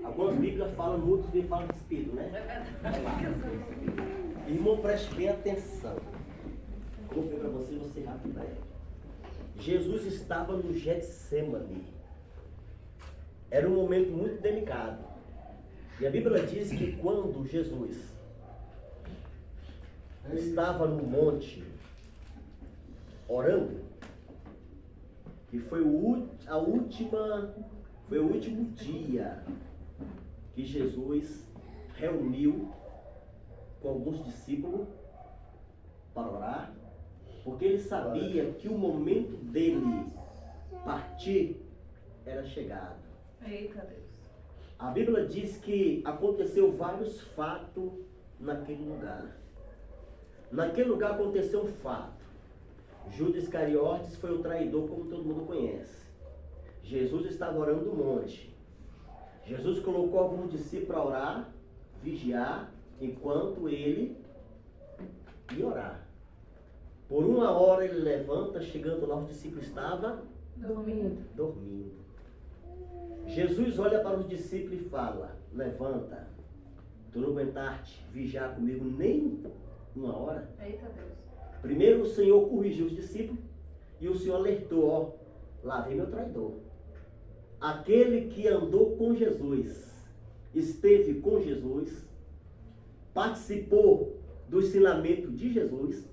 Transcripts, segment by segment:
Algumas Bíblias falam no, outras Bíblias falam de Espírito, né? Irmão, preste bem atenção. Vou ver para você, você rápido breve. Jesus estava no Getsemane. Era um momento muito delicado. E a Bíblia diz que quando Jesus estava no monte orando, que foi o último dia que Jesus reuniu com alguns discípulos para orar, porque ele sabia que o momento dele partir era chegado. Eita Deus. A Bíblia diz que aconteceu vários fatos naquele lugar. Naquele lugar aconteceu um fato. Judas Iscariotes foi o traidor, como todo mundo conhece. Jesus estava orando no monte. Jesus colocou alguns discípulos para orar, vigiar, enquanto ele ia orar. Por 1 hora ele levanta, chegando lá, os discípulos estavam dormindo. Jesus olha para os discípulos e fala: levanta, tu não aguentaste vigiar comigo nem 1 hora? Eita Deus. Primeiro o Senhor corrigiu os discípulos e o Senhor alertou: ó, lá vem meu traidor. Aquele que andou com Jesus, esteve com Jesus, participou do ensinamento de Jesus.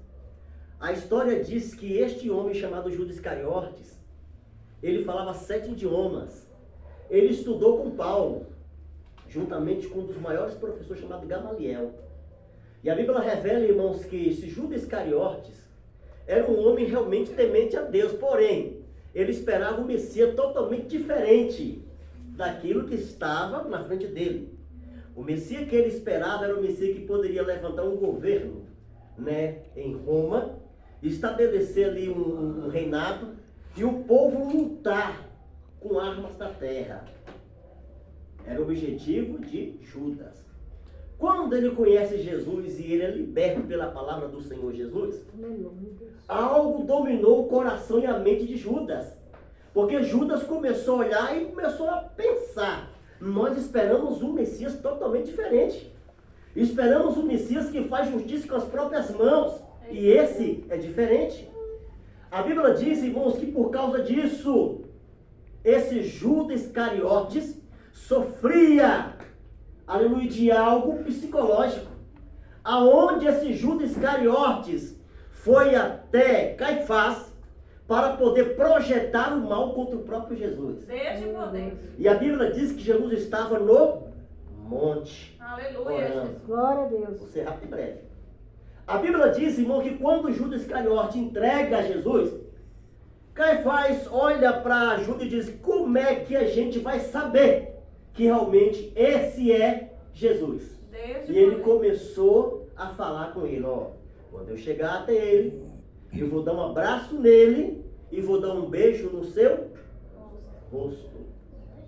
A história diz que este homem chamado Judas Iscariotes, ele falava 7 idiomas. Ele estudou com Paulo, juntamente com um dos maiores professores chamado Gamaliel. E a Bíblia revela, irmãos, que esse Judas Iscariotes era um homem realmente temente a Deus, porém, ele esperava um Messias totalmente diferente daquilo que estava na frente dele. O Messias que ele esperava era o Messias que poderia levantar um governo, né, em Roma, estabelecer ali um reinado e o povo lutar com armas da terra. Era o objetivo de Judas. Quando ele conhece Jesus e ele é liberto pela palavra do Senhor Jesus, algo dominou o coração e a mente de Judas. Porque Judas começou a olhar e começou a pensar: nós esperamos um Messias totalmente diferente. Esperamos um Messias que faz justiça com as próprias mãos. E esse é diferente. A Bíblia diz, irmãos, que por causa disso, esse Judas Iscariotes sofria, aleluia, de algo psicológico. Aonde esse Judas Iscariotes foi até Caifás para poder projetar o mal contra o próprio Jesus. Desde poder. E a Bíblia diz que Jesus estava no monte. Aleluia. Orando. Glória a Deus. Vou ser rápido e breve. A Bíblia diz, irmão, que quando Judas Iscariotes entrega a Jesus, Caifás olha para Judas e diz: como é que a gente vai saber que realmente esse é Jesus? Desde E ele poder. começou a falar com ele: ó, quando eu chegar até ele, eu vou dar um abraço nele e vou dar um beijo no seu rosto.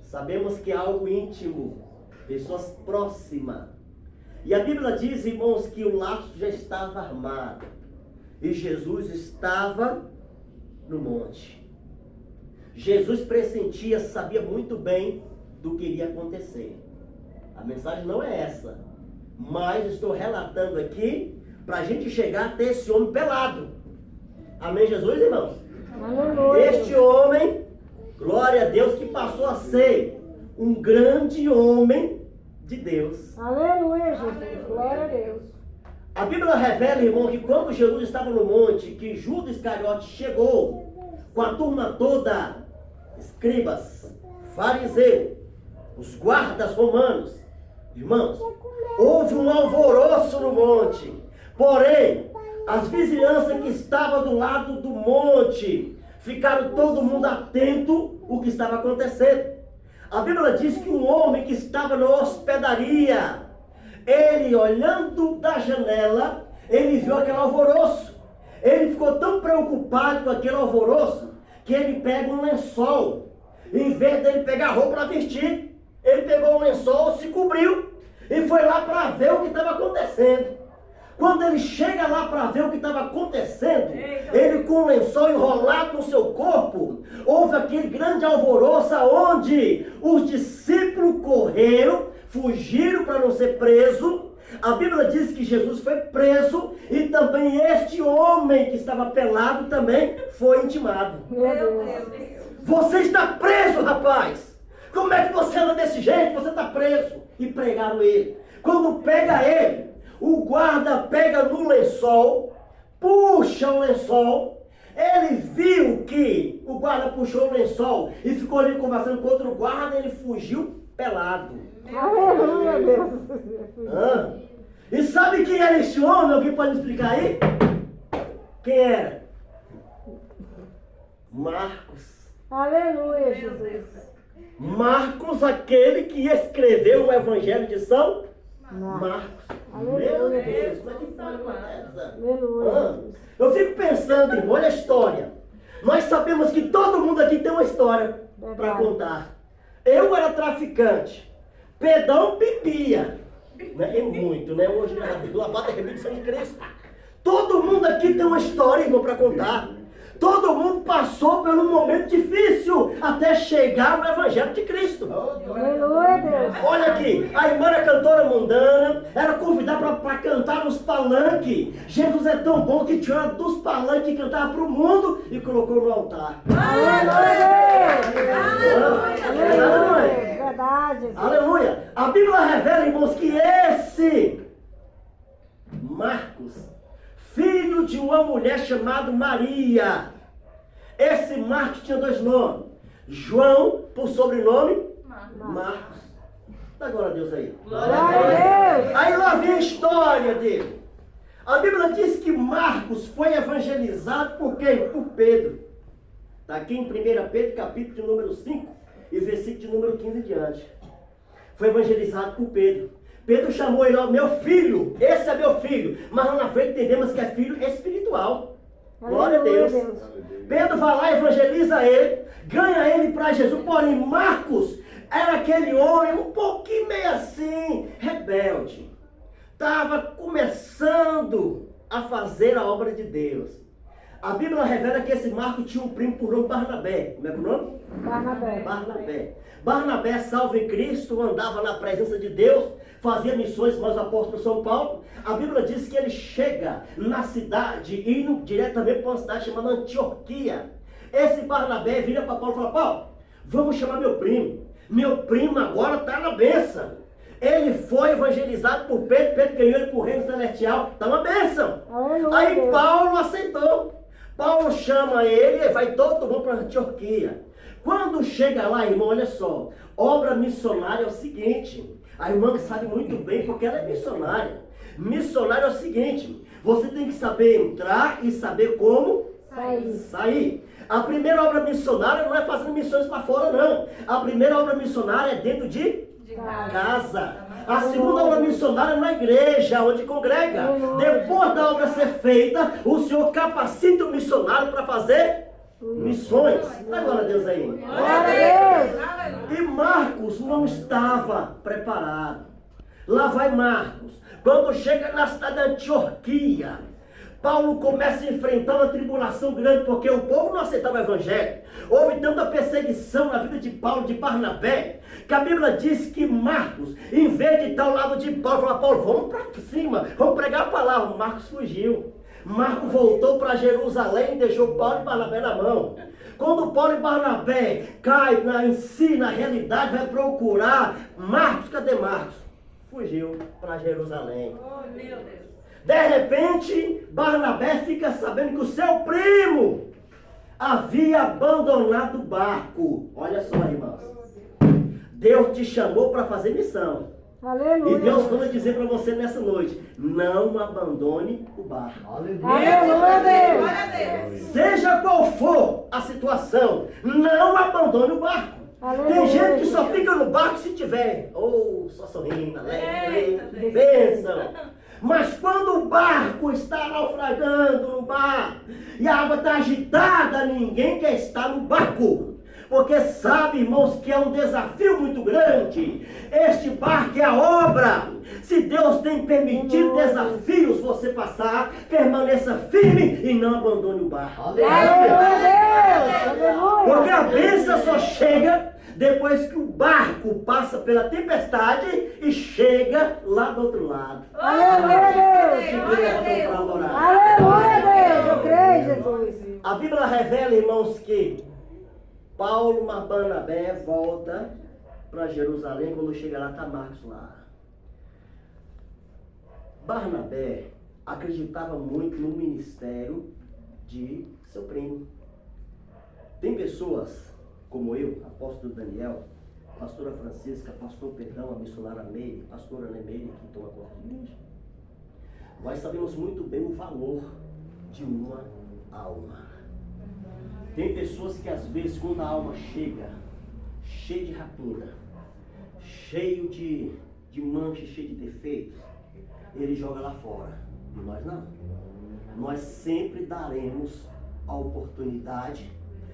Sabemos que é algo íntimo, pessoas próximas. E a Bíblia diz, irmãos, que o laço já estava armado e Jesus estava no monte. Jesus pressentia, sabia muito bem do que iria acontecer. A mensagem não é essa, mas estou relatando aqui para a gente chegar até esse homem pelado. Amém, Jesus, irmãos? Aleluia. Este homem, glória a Deus, que passou a ser um grande homem de Deus. Aleluia, Jesus. Glória a Deus. A Bíblia revela, irmão, que quando Jesus estava no monte, que Judas Iscariotes chegou com a turma toda, escribas, fariseus, os guardas romanos, irmãos, houve um alvoroço no monte. Porém, as vizinhanças que estavam do lado do monte ficaram todo mundo atento ao que estava acontecendo. A Bíblia diz que um homem que estava na hospedaria, ele olhando da janela, ele viu aquele alvoroço. Ele ficou tão preocupado com aquele alvoroço, que ele pega um lençol. Em vez dele pegar roupa para vestir, ele pegou um lençol, se cobriu e foi lá para ver o que estava acontecendo. Quando ele chega lá para ver o que estava acontecendo, ele com o lençol enrolado no seu corpo, houve aquele grande alvoroço onde os discípulos discípulos correram, fugiram para não ser preso. A Bíblia diz que Jesus foi preso e também este homem que estava pelado também foi intimado. Meu Deus. Você está preso, rapaz! Como é que você anda desse jeito? Você está preso. E pregaram ele. Quando pega ele, o guarda pega no lençol, puxa o lençol. Ele viu que o guarda puxou o lençol e ficou ali conversando com outro guarda, ele fugiu pelado. Aleluia, Deus. Ah. E sabe quem era este homem? Alguém pode me explicar aí? Quem era? Marcos. Aleluia, Jesus. Marcos, aquele que escreveu o Evangelho de São Marcos. Aleluia. Meu Deus, como é que pode essa? Aleluia. Eu fico pensando, irmão, olha a história. Nós sabemos que todo mundo aqui tem uma história para contar. Eu era traficante. Pedão bebia. Né? E muito, né? Hoje, lavada e remissão de Cristo. Todo mundo aqui tem uma história, irmão, para contar. Todo mundo passou por um momento difícil até chegar no Evangelho de Cristo. Aleluia, Deus. Olha aqui, a irmã era cantora mundana, era convidada para cantar nos palanques. Jesus é tão bom que tirou dos palanques e cantava para o mundo e colocou no altar. Aleluia. Verdade. Aleluia! A Bíblia revela, irmãos, que esse Marcos, filho de uma mulher chamada Maria, esse Marcos tinha dois nomes. João, por sobrenome, Marcos. Dá glória a Deus aí. Glória a Deus. Aí lá vem a história dele. A Bíblia diz que Marcos foi evangelizado por quem? Por Pedro. Está aqui em 1 Pedro, capítulo de número 5 e versículo de número 15 em diante. Foi evangelizado por Pedro. Pedro chamou ele, ó, meu filho, esse é meu filho. Mas lá na frente entendemos que é filho espiritual. Glória a Deus. Pedro vai lá, evangeliza ele, ganha ele para Jesus. Porém, Marcos era aquele homem um pouquinho meio assim, rebelde. Estava começando a fazer a obra de Deus. A Bíblia revela que esse Marcos tinha um primo por nome Barnabé. Como é que é o nome? Barnabé. Barnabé, salvo em Cristo, andava na presença de Deus, fazia missões, mas o apóstolo São Paulo, a Bíblia diz que ele chega na cidade, indo diretamente para uma cidade chamada Antioquia. Esse Barnabé vira para Paulo e fala, Paulo, vamos chamar meu primo. Meu primo agora está na bênção. Ele foi evangelizado por Pedro, Pedro ganhou ele para o reino celestial, está uma bênção. Aleluia, Aí Deus. Paulo aceitou. Paulo chama ele e vai todo mundo para Antioquia. Quando chega lá, irmão, olha só, obra missionária é o seguinte, a irmã que sabe muito bem porque ela é missionária. Missionário é o seguinte, você tem que saber entrar e saber como sair. A primeira obra missionária não é fazendo missões para fora, não. A primeira obra missionária é dentro de casa. A segunda obra missionária é na igreja, onde congrega. Depois da obra ser feita, o Senhor capacita o missionário para fazer missões. Dá glória a Deus aí. Glória a Deus. E Marcos não estava preparado. Lá vai Marcos. Quando chega na cidade de Antioquia, Paulo começa a enfrentar uma tribulação grande, porque o povo não aceitava o evangelho. Houve tanta perseguição na vida de Paulo, de Barnabé, que a Bíblia diz que Marcos, em vez de estar ao lado de Paulo, falou, Paulo, vamos para cima, vamos pregar a palavra. Marcos fugiu. Marcos voltou para Jerusalém e deixou Paulo e Barnabé na mão. Quando Paulo e Barnabé caem em si, na realidade, vai procurar Marcos. Cadê Marcos? Fugiu para Jerusalém. Oh, meu Deus. De repente, Barnabé fica sabendo que o seu primo havia abandonado o barco. Olha só, irmãos. Deus te chamou para fazer missão. Aleluia. E Deus vai dizer para você nessa noite, não abandone o barco. Aleluia, Deus. Glória a Deus. Seja qual for a situação, não abandone o barco. Aleluia. Tem gente que só fica no barco se tiver, só sorrindo, alegre, bênção. Mas quando o barco está naufragando no mar e a água está agitada, ninguém quer estar no barco. Porque sabe, irmãos, que é um desafio muito grande. Este barco é a obra. Se Deus tem permitido desafios você passar, permaneça firme e não abandone o barco. Aleluia, Deus. Aleluia. Porque a bênção só chega depois que o barco passa pela tempestade e chega lá do outro lado. Aleluia, Glória a Deus. Deus. Aleluia, Deus. Eu creio, Jesus. A Bíblia revela, irmãos, que Paulo, Barnabé volta para Jerusalém. Quando chega lá, está Marcos lá. Barnabé acreditava muito no ministério de seu primo. Tem pessoas como eu, apóstolo Daniel, pastora Francisca, pastor Perdão, a missionária Meire, pastora Nemeire, que toma conta de igreja. Nós sabemos muito bem o valor de uma alma. Tem pessoas que às vezes quando a alma chega, cheia de rapina, cheio de manchas, cheio de defeitos, ele joga lá fora. E nós não. Nós sempre daremos a oportunidade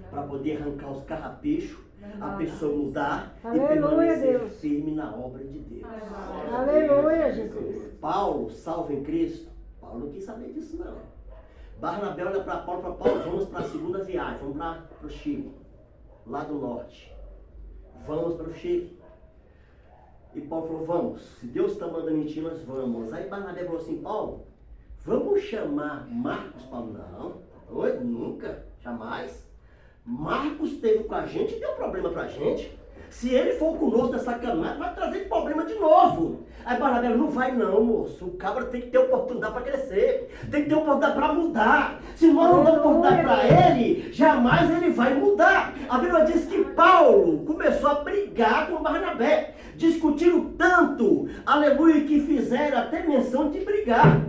para poder arrancar os carrapichos, a pessoa mudar e Aleluia, permanecer Deus. firme na obra de Deus. Aleluia, Jesus. Paulo, salvo em Cristo, Paulo não quis saber disso não. Barnabé olha para Paulo e fala: Paulo, vamos para a segunda viagem, vamos para o Chile, lá do norte. Vamos para o Chile. E Paulo falou: vamos, se Deus está mandando em ti, nós vamos. Aí Barnabé falou assim: Paulo, vamos chamar Marcos? Paulo: não, doido, nunca, jamais. Marcos esteve com a gente e deu problema pra gente. Se ele for conosco nessa caminhada, vai trazer problema de novo. Aí Barnabé: não vai não, moço. O cabra tem que ter oportunidade para crescer. Tem que ter oportunidade para mudar. Se nós não damos oportunidade para ele, jamais ele vai mudar. A Bíblia diz que Paulo começou a brigar com Barnabé. Discutiram tanto, aleluia, que fizeram até menção de brigar.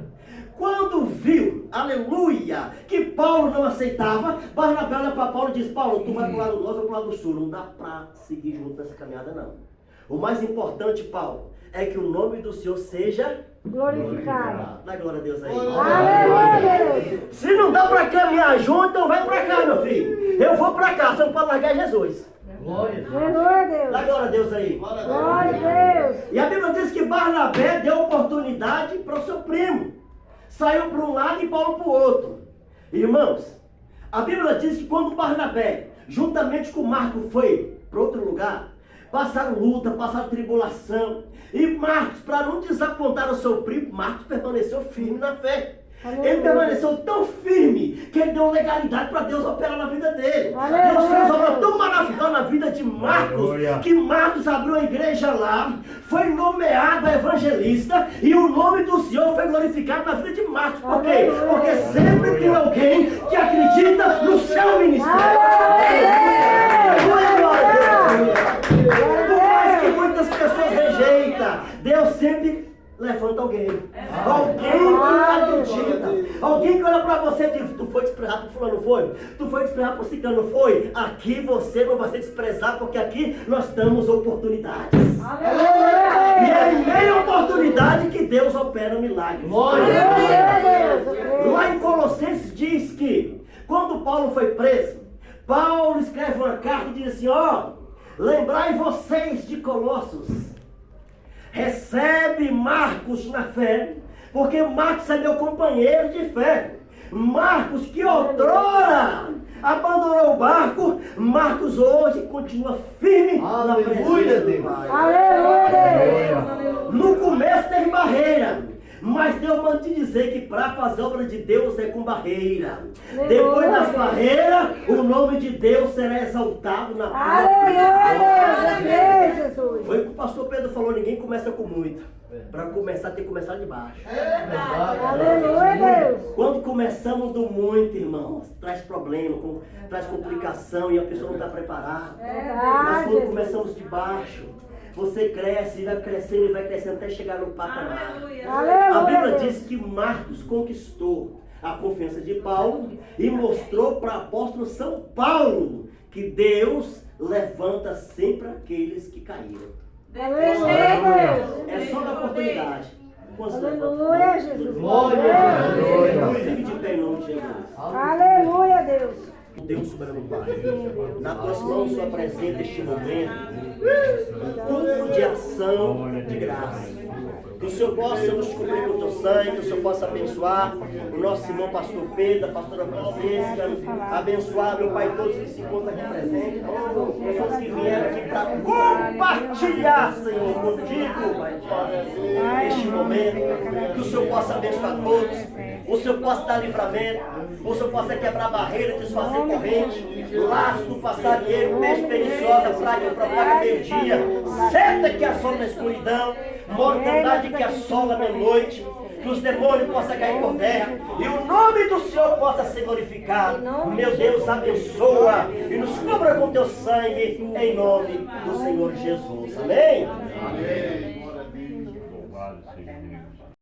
Quando viu, aleluia, que Paulo não aceitava, Barnabé olha para Paulo e diz: Paulo, tu vai para o lado norte ou para o lado sul. Não dá para seguir junto nessa caminhada, não. O mais importante, Paulo, é que o nome do Senhor seja Glorificado. dá glória a Deus aí. Aleluia, Deus. Se não dá para caminhar junto, então vai para cá, meu filho. Eu vou para cá, você não pode largar Jesus. Aleluia, Dá Deus. glória a Deus aí. Glória a Deus. E a Bíblia diz que Barnabé deu oportunidade para o seu primo. Saiu para um lado e Paulo para o outro. Irmãos, a Bíblia diz que quando Barnabé, juntamente com Marcos, foi para outro lugar, passaram luta, passaram tribulação. E Marcos, para não desapontar o seu primo, Marcos permaneceu firme na fé. Ele permaneceu tão firme que ele deu legalidade para Deus operar na vida dele. Aleluia. Deus fez obra tão maravilhosa na vida de Marcos, que Marcos abriu a igreja lá, foi nomeado evangelista e o nome do Senhor foi glorificado na vida de Marcos. Por quê? Aleluia. Porque sempre tem alguém que acredita no seu ministério. Por mais que muitas pessoas rejeitam, Deus sempre levanta alguém. Alguém que acredita. Alguém que olha pra você e diz: tu foi desprezado por fulano, foi? Tu foi desprezado por ciclano, foi? Aqui você não vai ser desprezado, porque aqui nós damos oportunidades. E é em meio à oportunidade que Deus opera milagres. Lá em Colossenses diz que quando Paulo foi preso, Paulo escreve uma carta e diz assim: ó, lembrai vocês de Colossos, recebe Marcos na fé, porque Marcos é meu companheiro de fé. Marcos, que outrora abandonou o barco, Marcos hoje continua firme na presença do Pai. Aleluia. No começo teve barreira, mas Deus manda te dizer que para fazer a obra de Deus é com barreira. Depois das barreiras, o nome de Deus será exaltado na Aleluia, Jesus. Foi o que o pastor Pedro falou: ninguém começa com muito. Para começar, tem que começar de baixo. Aleluia, Deus. Quando começamos do muito, irmãos, traz problema, traz complicação e a pessoa não está preparada. Mas quando começamos de baixo, você cresce, vai crescendo e vai crescendo até chegar no patamar. A Bíblia diz que Marcos conquistou a confiança de Paulo e mostrou para o apóstolo São Paulo que Deus levanta sempre aqueles que caíram. É só da oportunidade. Aleluia, Jesus. Fique de pé em nome de Jesus. Aleluia, Deus. Deus soberano Pai, na tuas mãos só apresenta este momento, um culto de ação de graça. Que o Senhor possa nos cobrir com o teu sangue, que o Senhor possa abençoar o nosso irmão pastor Pedro, a pastora Francisca, abençoar, meu Pai, todos que se encontram aqui presentes, pessoas que vieram aqui para compartilhar, Senhor, contigo, neste momento. Que o Senhor possa abençoar todos, o Senhor possa dar livramento, o Senhor possa quebrar barreira, desfazer corrente, laço do passarinheiro, peixe perniciosa, praga que propaga meio-dia, seta que assola na escuridão, mortandade que assola à noite, que os demônios possam cair por terra e o nome do Senhor possa ser glorificado. Meu Deus, abençoa e nos cubra com teu sangue, em nome do Senhor Jesus. Amém? Amém.